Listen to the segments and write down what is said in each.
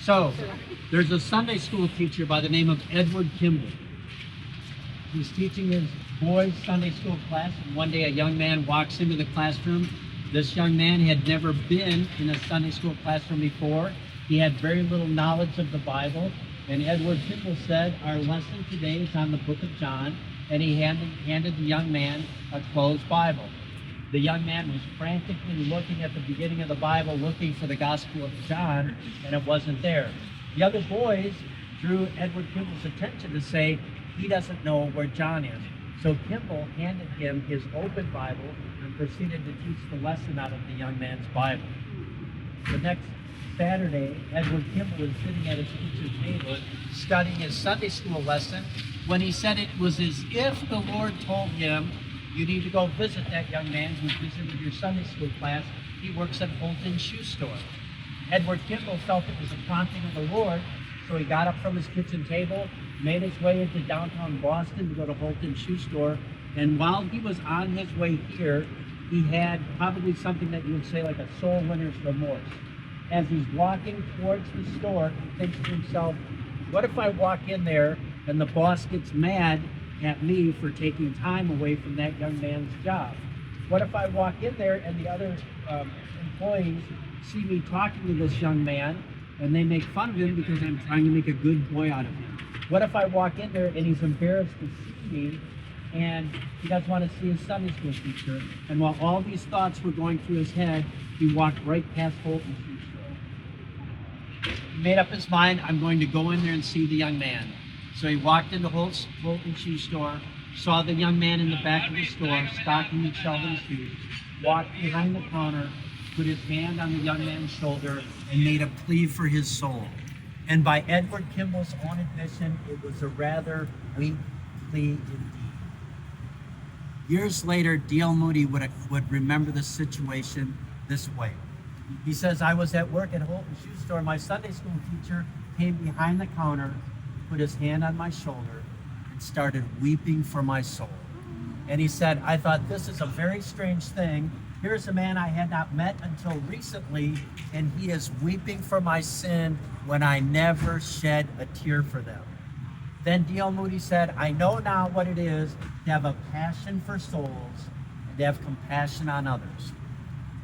So, there's a Sunday school teacher by the name of Edward Kimball. He's teaching his boys' Sunday school class, and one day a young man walks into the classroom. This young man had never been in a Sunday school classroom before. He had very little knowledge of the Bible, and Edward Kimball said, our lesson today is on the book of John, and he handed the young man a closed Bible. The young man was frantically looking at the beginning of the Bible, looking for the Gospel of John, and it wasn't there. The other boys drew Edward Kimball's attention to say, he doesn't know where John is. So Kimball handed him his open Bible and proceeded to teach the lesson out of the young man's Bible. The next Saturday, Edward Kimball was sitting at his teacher's table studying his Sunday school lesson when he said it was as if the Lord told him, you need to go visit that young man who visited your Sunday school class. He works at Holton shoe store. Edward Kimball felt it was a prompting of the Lord, so he got up from his kitchen table, made his way into downtown Boston to go to Holton shoe store, and while he was on his way here, he had probably something that you would say like a soul winner's remorse. As he's walking towards the store, he thinks to himself, what if I walk in there and the boss gets mad at me for taking time away from that young man's job? What if I walk in there and the other employees see me talking to this young man and they make fun of him because I'm trying to make a good boy out of him? What if I walk in there and he's embarrassed to see me and he doesn't want to see his Sunday school teacher? And while all these thoughts were going through his head, he walked right past Holton shoe store. He made up his mind, I'm going to go in there and see the young man. So he walked into Holton shoe store, saw the young man in the back of the store, stocking and shelving shoes, walked behind the counter, put his hand on the young man's shoulder, and made a plea for his soul. And by Edward Kimball's own admission, it was a rather weak plea indeed. Years later, D.L. Moody would remember the situation this way. He says, I was at work at Holton shoe store. My Sunday school teacher came behind the counter, put his hand on my shoulder, and started weeping for my soul. And he said, I thought, this is a very strange thing. Here's a man I had not met until recently, and he is weeping for my sin when I never shed a tear for them. Then D.L. Moody said, I know now what it is to have a passion for souls and to have compassion on others.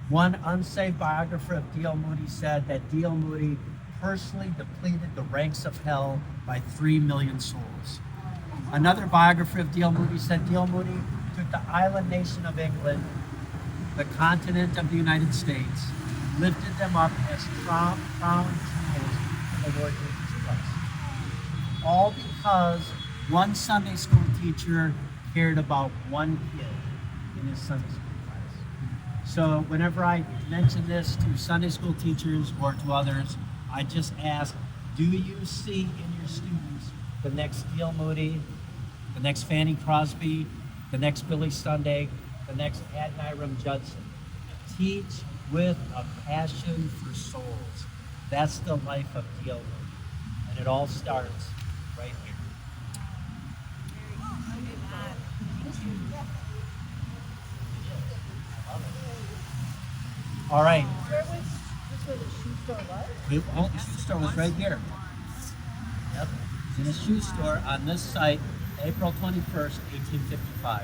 One unsaved biographer of D.L. Moody said that D.L. Moody personally depleted the ranks of hell by 3 million souls. Another biographer of D.L. Moody said D.L. Moody took the island nation of England, the continent of the United States, lifted them up as crown jewels of the Lord Jesus Christ. All because one Sunday school teacher cared about one kid in his Sunday school class. So whenever I mention this to Sunday school teachers or to others, I just ask, do you see in your students the next D.L. Moody, the next Fanny Crosby, the next Billy Sunday, the next Adoniram Judson? Teach with a passion for souls. That's the life of D.L. Moody. And it all starts right here. All right. Where the shoe store was? The Holton shoe store was right here. Yep. It's in a shoe store on this site, April 21st, 1855.